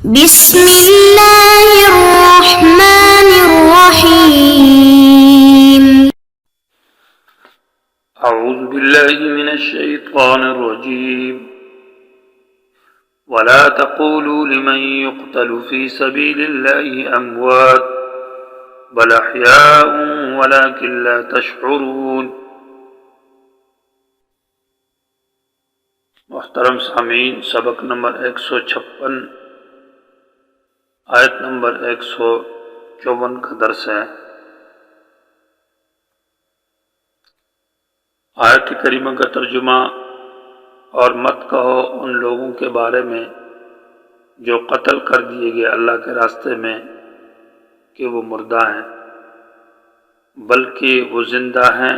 بسم اللہ الرحمن الرحیم۔ اعوذ باللہ من الشیطان الرجیم۔ ولا تقولوا لمن يقتل في سبيل الله اموات بل احياء ولكن لا تشعرون۔ محترم سامعین، سبق نمبر 156 آیت نمبر 154 کا درس ہے۔ آیت کریمہ کا ترجمہ: اور مت کہو ان لوگوں کے بارے میں جو قتل کر دیے گئے اللہ کے راستے میں کہ وہ مردہ ہیں، بلکہ وہ زندہ ہیں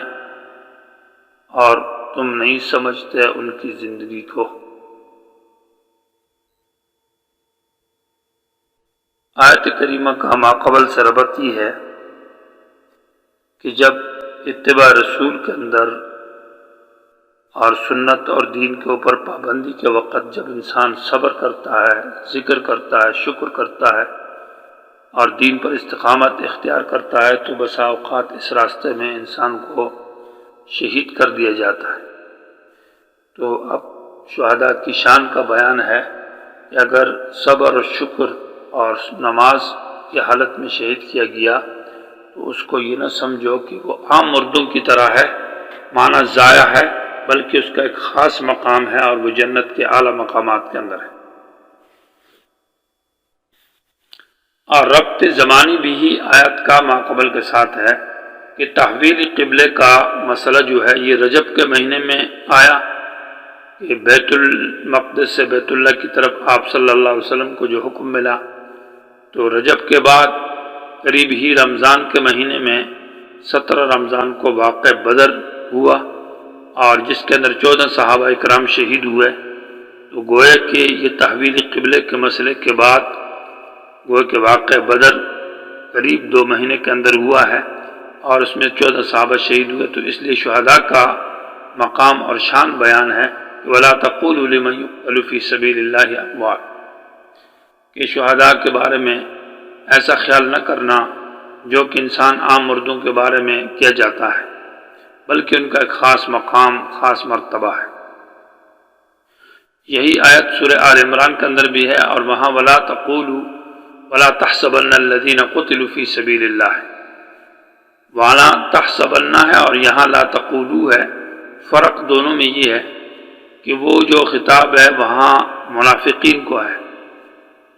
اور تم نہیں سمجھتے ان کی زندگی کو۔ آیت کریمہ کا ماقبل سے ربط یہ ہے کہ جب اتباع رسول کے اندر اور سنت اور دین کے اوپر پابندی کے وقت جب انسان صبر کرتا ہے، ذکر کرتا ہے، شکر کرتا ہے اور دین پر استقامت اختیار کرتا ہے، تو بسا اوقات اس راستے میں انسان کو شہید کر دیا جاتا ہے۔ تو اب شہداء کی شان کا بیان ہے کہ اگر صبر اور شکر اور نماز کی حالت میں شہید کیا گیا تو اس کو یہ نہ سمجھو کہ وہ عام مردوں کی طرح ہے، معنی ضائع ہے، بلکہ اس کا ایک خاص مقام ہے اور وہ جنت کے اعلیٰ مقامات کے اندر ہے۔ اور ربط زمانی بھی ہی آیت کا ماقبل کے ساتھ ہے کہ تحویل قبلے کا مسئلہ جو ہے یہ رجب کے مہینے میں آیا کہ بیت المقدس سے بیت اللہ کی طرف آپ صلی اللہ علیہ وسلم کو جو حکم ملا، تو رجب کے بعد قریب ہی رمضان کے مہینے میں 17 رمضان کو واقع بدر ہوا اور جس کے اندر 14 صحابہ اکرام شہید ہوئے۔ تو گویا کہ یہ تحویل قبلے کے مسئلے کے بعد گویا کہ واقع بدر قریب 2 مہینے کے اندر ہوا ہے اور اس میں 14 صحابہ شہید ہوئے۔ تو اس لیے شہداء کا مقام اور شان بیان ہے کہ وَلَا تَقُولُوا لِمَن يُقْتَلُ فِي سَبِيلِ اللَّهِ أَمْوَاتٌ، کہ شہداء کے بارے میں ایسا خیال نہ کرنا جو کہ انسان عام مردوں کے بارے میں کیا جاتا ہے، بلکہ ان کا ایک خاص مقام، خاص مرتبہ ہے۔ یہی آیت سورہ آل عمران کے اندر بھی ہے اور وہاں وَلَا تَقُولُوا وَلَا تَحْسَبَنَّ الَّذِينَ قُتِلُوا فِي سَبِيلِ اللَّهِ، وَلَا تَحْسَبَنَّ ہے اور یہاں لَا تَقُولُوا ہے۔ فرق دونوں میں یہ ہے کہ وہ جو خطاب ہے وہاں منافقین کو ہے،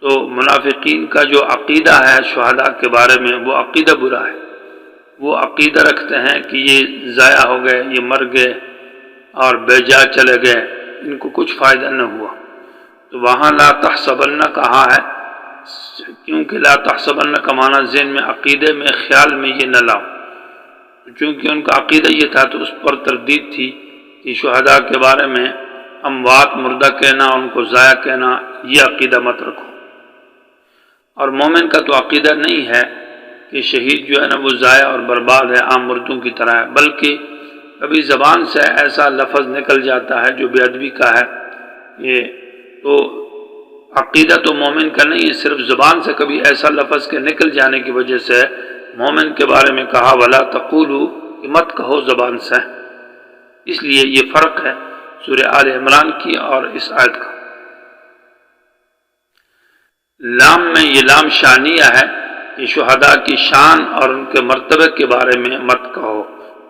تو منافقین کا جو عقیدہ ہے شہداء کے بارے میں وہ عقیدہ برا ہے۔ وہ عقیدہ رکھتے ہیں کہ یہ ضائع ہو گئے، یہ مر گئے اور بے جا چلے گئے، ان کو کچھ فائدہ نہ ہوا۔ تو وہاں لا تحسبن کہا ہے کیونکہ لا تحسبن کا معنی ذہن میں، عقیدے میں، خیال میں یہ نہ لاؤ۔ چونکہ ان کا عقیدہ یہ تھا تو اس پر تردید تھی کہ شہداء کے بارے میں اموات مردہ کہنا، ان کو ضائع کہنا، یہ عقیدہ مت رکھو۔ اور مومن کا تو عقیدہ نہیں ہے کہ شہید جو ہے نا وہ ضائع اور برباد ہے، عام مردوں کی طرح ہے، بلکہ کبھی زبان سے ایسا لفظ نکل جاتا ہے جو بے ادبی کا ہے، یہ تو عقیدہ تو مومن کا نہیں ہے، صرف زبان سے کبھی ایسا لفظ کے نکل جانے کی وجہ سے مومن کے بارے میں کہا وَلَا تَقُولُوا، کہ مت کہو زبان سے۔ اس لیے یہ فرق ہے سورہ آل عمران کی اور اس آیت کا۔ لام میں یہ لام شانیہ ہے کہ شہداء کی شان اور ان کے مرتبے کے بارے میں مت کہو۔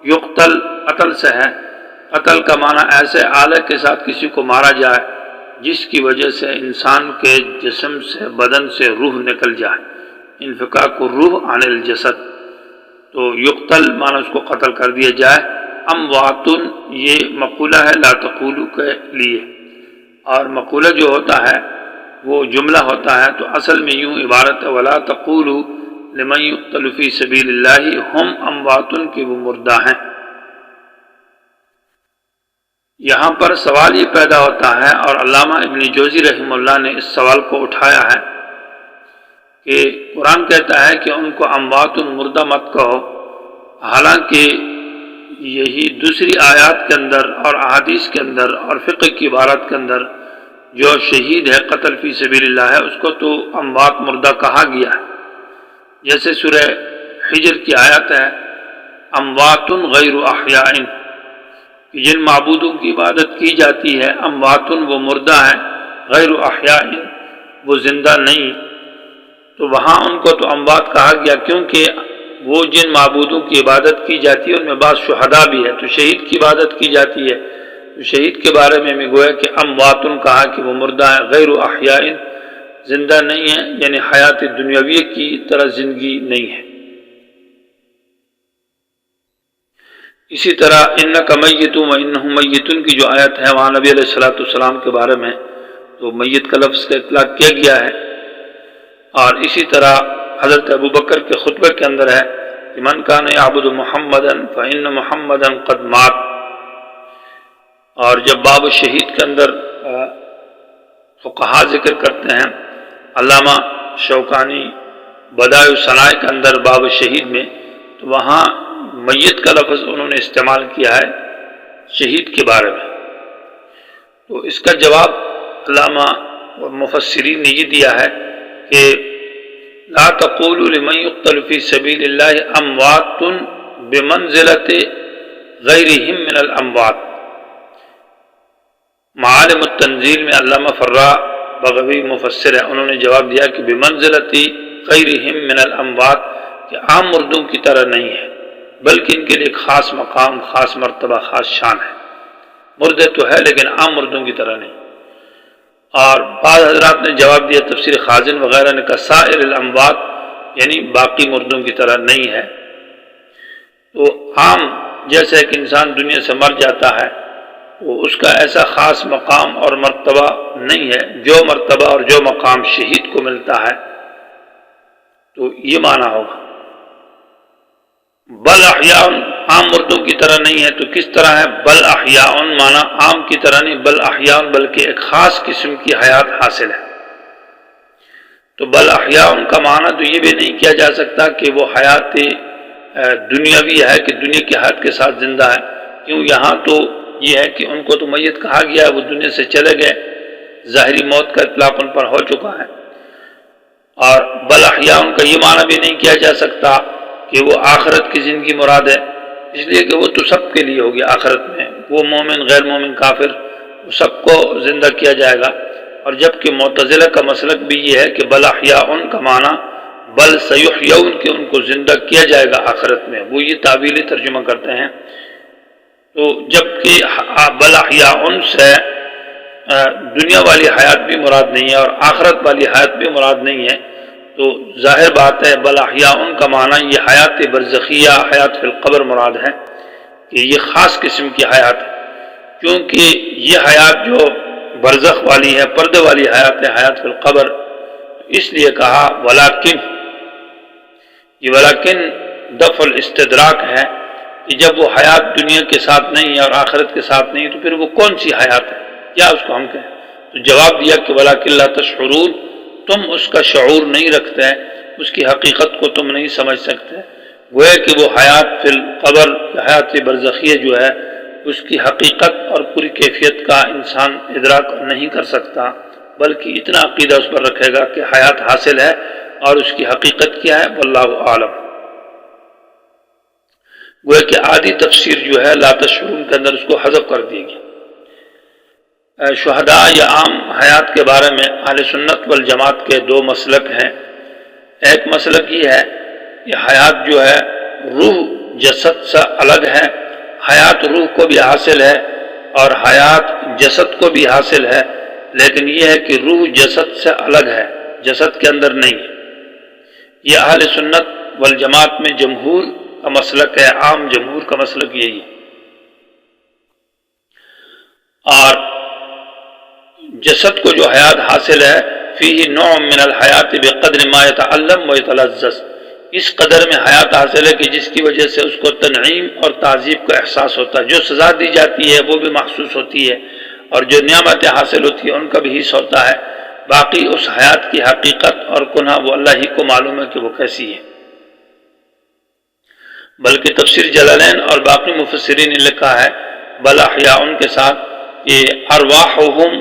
یقتل قتل سے ہے، قتل کا معنی ایسے آلے کے ساتھ کسی کو مارا جائے جس کی وجہ سے انسان کے جسم سے، بدن سے روح نکل جائے، انفکاک الروح عن الجسد، تو یقتل معنی اس کو قتل کر دیا جائے۔ اموات یہ مقولہ ہے لا تقولوا کے لیے، اور مقولہ جو ہوتا ہے وہ جملہ ہوتا ہے، تو اصل میں یوں عبارت ہے وَلَا تَقُولُوا لِمَن يُقْتَلُ فِي سَبِيلِ اللَّهِ هُمْ أَمْوَاتٌ، کہ وہ مردہ ہیں۔ یہاں پر سوال یہ پیدا ہوتا ہے اور علامہ ابن جوزی رحمہ اللہ نے اس سوال کو اٹھایا ہے کہ قرآن کہتا ہے کہ ان کو اموات مردہ مت کہو، حالانکہ یہی دوسری آیات کے اندر اور احادیث کے اندر اور فقہ کی عبارات کے اندر جو شہید ہے قتل فی سبیل اللہ ہے اس کو تو اموات مردہ کہا گیا ہے، جیسے سورہ حجر کی آیت ہے اموات غیر احیاء، کہ جن معبودوں کی عبادت کی جاتی ہے اموات وہ مردہ ہیں، غیر احیاء وہ زندہ نہیں، تو وہاں ان کو تو اموات کہا گیا کیونکہ وہ جن معبودوں کی عبادت کی جاتی ہے ان میں بعض شہداء بھی ہے، تو شہید کی عبادت کی جاتی ہے تو شہید کے بارے میں گویا کہ اموات کہا کہ وہ مردہ ہے، غیر احیاء زندہ نہیں ہے، یعنی حیات دنیاوی کی طرح زندگی نہیں ہے۔ اسی طرح انک میت و انہم میتون کی جو آیت ہے وہاں نبی علیہ السلام کے بارے میں تو میت کا لفظ کا اطلاق کیا گیا ہے، اور اسی طرح حضرت ابوبکر کے خطبے کے اندر ہے کہ من کان یعبد محمدا فإن محمدا قد مات، اور جب باب الشہید کے اندر فقہا ذکر کرتے ہیں، علامہ شوکانی بدائع الصنائع کے اندر باب الشہید میں، تو وہاں میت کا لفظ انہوں نے استعمال کیا ہے شہید کے بارے میں۔ تو اس کا جواب علامہ اور مفسرین نے یہ دیا ہے کہ لا تقولوا لمن يقتل في سبيل الله اموات بمنزلة غيرهم من الاموات۔ معالم التنزیل میں علامہ فرا بغوی مفسر ہے، انہوں نے جواب دیا کہ بمنزلة غيرهم من الاموات، کہ عام مردوں کی طرح نہیں ہے بلکہ ان کے لیے ایک خاص مقام، خاص مرتبہ، خاص شان ہے، مردے تو ہے لیکن عام مردوں کی طرح نہیں۔ اور بعض حضرات نے جواب دیا تفسیر خازن وغیرہ نے کہا سائر الاموات یعنی باقی مردوں کی طرح نہیں ہے، تو عام جیسے ایک انسان دنیا سے مر جاتا ہے وہ اس کا ایسا خاص مقام اور مرتبہ نہیں ہے جو مرتبہ اور جو مقام شہید کو ملتا ہے، تو یہ معنی ہوگا۔ بل احیاء عام مردوں کی طرح نہیں ہے، تو کس طرح ہے؟ بل احیاء معنی عام کی طرح نہیں، بل احیاء بلکہ ایک خاص قسم کی حیات حاصل ہے۔ تو بل احیاء کا معنی تو یہ بھی نہیں کیا جا سکتا کہ وہ حیات دنیاوی ہے کہ دنیا کی حیات کے ساتھ زندہ ہے، کیوں یہاں تو یہ ہے کہ ان کو تو میت کہا گیا ہے، وہ دنیا سے چلے گئے، ظاہری موت کا اطلاق ان پر ہو چکا ہے۔ اور بل احیاء کا یہ معنی بھی نہیں کیا جا سکتا کہ وہ آخرت کی زندگی مراد ہے، اس لیے کہ وہ تو سب کے لیے ہوگی آخرت میں، وہ مومن غیر مومن کافر وہ سب کو زندہ کیا جائے گا۔ اور جبکہ معتزلہ کا مسلک بھی یہ ہے کہ بل احیاء کا معنی بل سیحیون کہ ان کو زندہ کیا جائے گا آخرت میں، وہ یہ تعویلی ترجمہ کرتے ہیں۔ تو جبکہ بل احیاء سے دنیا والی حیات بھی مراد نہیں ہے اور آخرت والی حیات بھی مراد نہیں ہے، تو ظاہر بات ہے بل احیاء کا معنی یہ حیات برزخیہ، حیات فی القبر مراد ہے کہ یہ خاص قسم کی حیات ہے، کیونکہ یہ حیات جو برزخ والی ہے، پردے والی حیات ہے، حیات فی القبر، اس لیے کہا ولیکن، یہ ولیکن دفع الاستدراک ہے کہ جب وہ حیات دنیا کے ساتھ نہیں ہے اور آخرت کے ساتھ نہیں تو پھر وہ کون سی حیات ہے، کیا اس کو ہم کہیں؟ تو جواب دیا کہ ولیکن لا تشعرون، تم اس کا شعور نہیں رکھتے ہیں، اس کی حقیقت کو تم نہیں سمجھ سکتے، گویا کہ وہ حیات فی القبر، حیات برزخیہ جو ہے اس کی حقیقت اور پوری کیفیت کا انسان ادراک نہیں کر سکتا، بلکہ اتنا عقیدہ اس پر رکھے گا کہ حیات حاصل ہے اور اس کی حقیقت کیا ہے، واللہ عالم۔ گویا کہ آدھی تفسیر جو ہے لا تشعرون کے اندر اس کو حذف کر دی گئی۔ شہداء یا عام حیات کے بارے میں اہل سنت والجماعت کے دو مسلک ہیں۔ ایک مسلک یہ ہے کہ حیات جو ہے روح جسد سے الگ ہے، حیات روح کو بھی حاصل ہے اور حیات جسد کو بھی حاصل ہے، لیکن یہ ہے کہ روح جسد سے الگ ہے، جسد کے اندر نہیں ہے۔ یہ اہل سنت والجماعت میں جمہور کا مسلک ہے، عام جمہور کا مسلک یہی ہے۔ اور جسد کو جو حیات حاصل ہے فیہ نوع من الحیات بقدر ما یتعلم و یتلذذ، اس قدر میں حیات حاصل ہے کہ جس کی وجہ سے اس کو تنعیم اور تعذیب کا احساس ہوتا ہے، جو سزا دی جاتی ہے وہ بھی محسوس ہوتی ہے اور جو نعمتیں حاصل ہوتی ہیں ان کا بھی حص ہوتا ہے، باقی اس حیات کی حقیقت اور کنہ وہ اللہ ہی کو معلوم ہے کہ وہ کیسی ہے۔ بلکہ تفسیر جلالین اور باقی مفسرین نے لکھا ہے بل احیاء کے ساتھ کہ ارواحہم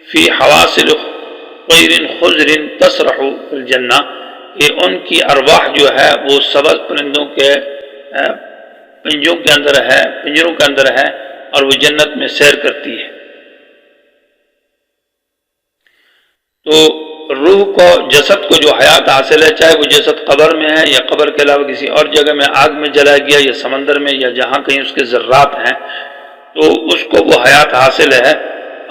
فی حواصل طیر خضر تسرح فی الجنہ، کہ ان کی ارواح جو ہے وہ سبز پرندوں کے پنجوں کے اندر ہے، پنجروں کے اندر ہے، اور وہ جنت میں سیر کرتی ہے۔ تو روح کو، جسد کو جو حیات حاصل ہے، چاہے وہ جسد قبر میں ہے یا قبر کے علاوہ کسی اور جگہ میں آگ میں جلایا گیا یا سمندر میں یا جہاں کہیں اس کے ذرات ہیں، تو اس کو وہ حیات حاصل ہے،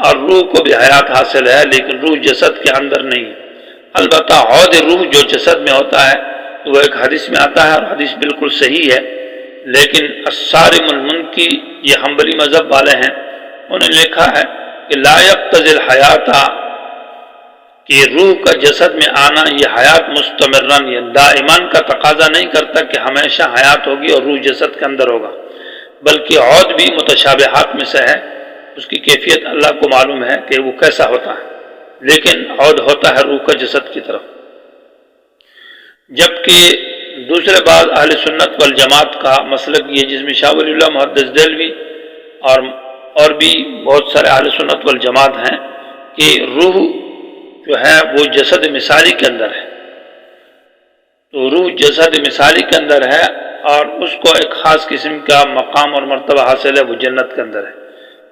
اور روح کو بھی حیات حاصل ہے، لیکن روح جسد کے اندر نہیں۔ البتہ عود روح جو جسد میں ہوتا ہے تو وہ ایک حدیث میں آتا ہے، اور حدیث بالکل صحیح ہے، لیکن الصارم المنکی، یہ حنبلی مذہب والے ہیں، انہوں نے لکھا ہے کہ لا یقتضی الحیات، کہ روح کا جسد میں آنا یہ حیات مستمرن، یہ دائمان کا تقاضا نہیں کرتا کہ ہمیشہ حیات ہوگی اور روح جسد کے اندر ہوگا، بلکہ عود بھی متشابہات میں سے ہے، اس کی کیفیت اللہ کو معلوم ہے کہ وہ کیسا ہوتا ہے، لیکن عود ہوتا ہے روح کا جسد کی طرف۔ جبکہ دوسرے بعض اہل سنت والجماعت کا مسلک یہ، جس میں شاہ ولی اللہ محدث دہلوی اور بھی بہت سارے اہل سنت والجماعت ہیں، کہ روح جو ہے وہ جسد مثالی کے اندر ہے، تو روح جسد مثالی کے اندر ہے، اور اس کو ایک خاص قسم کا مقام اور مرتبہ حاصل ہے، وہ جنت کے اندر ہے۔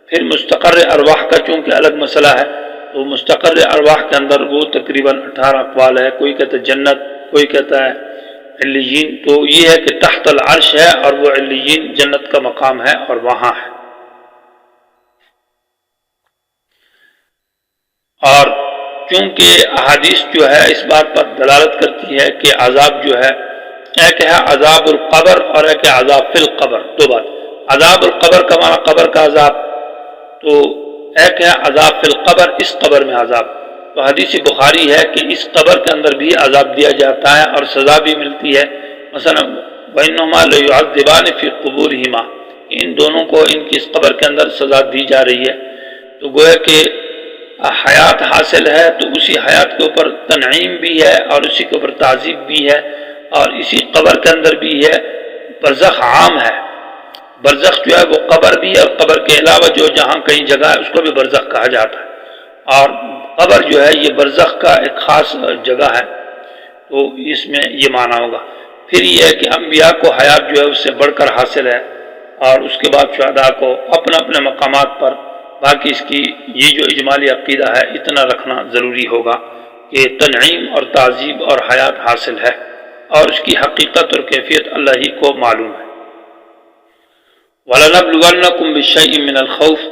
پھر مستقر ارواح کا چونکہ الگ مسئلہ ہے، تو مستقر ارواح کے اندر وہ تقریباً 18 اقوال ہے، کوئی کہتا ہے جنت، کوئی کہتا ہے علیین، تو یہ ہے کہ تحت العرش ہے، اور وہ علیین جنت کا مقام ہے اور وہاں ہے۔ اور چونکہ احادیث جو ہے اس بات پر دلالت کرتی ہے کہ عذاب جو ہے، ایک ہے عذاب القبر اور ایک ہے عذاب فی القبر، دو بات۔ عذاب القبر کا معنی قبر کا عذاب، تو ایک ہے عذاب فی القبر، اس قبر میں عذاب۔ تو حدیث بخاری ہے کہ اس قبر کے اندر بھی عذاب دیا جاتا ہے اور سزا بھی ملتی ہے، مثلا وَإِنَّهُمَا لَيُعَذِّبَانِ فِي قُبُورِهِمَا، ان دونوں کو ان کی اس قبر کے اندر سزا دی جا رہی ہے۔ تو گویا کہ حیات حاصل ہے، تو اسی حیات کے اوپر تنعیم بھی ہے اور اسی کے اوپر تعذیب بھی ہے، اور اسی قبر کے اندر بھی ہے۔ برزخ عام ہے، برزخ جو ہے وہ قبر بھی ہے، اور قبر کے علاوہ جو جہاں کئی جگہ ہے اس کو بھی برزخ کہا جاتا ہے، اور قبر جو ہے یہ برزخ کا ایک خاص جگہ ہے، تو اس میں یہ معنی ہوگا۔ پھر یہ ہے کہ انبیاء کو حیات جو ہے اس سے بڑھ کر حاصل ہے، اور اس کے بعد شہداء کو اپنے اپنے مقامات پر۔ باقی اس کی یہ جو اجمالی عقیدہ ہے اتنا رکھنا ضروری ہوگا کہ تنعیم اور تعذیب اور حیات حاصل ہے، اور اس کی حقیقت اور کیفیت اللہ ہی کو معلوم ہے۔ وَلَنَبْلُوَنَّكُمْ بِالشَّيْءٍ مِّنَ الْخَوْفِ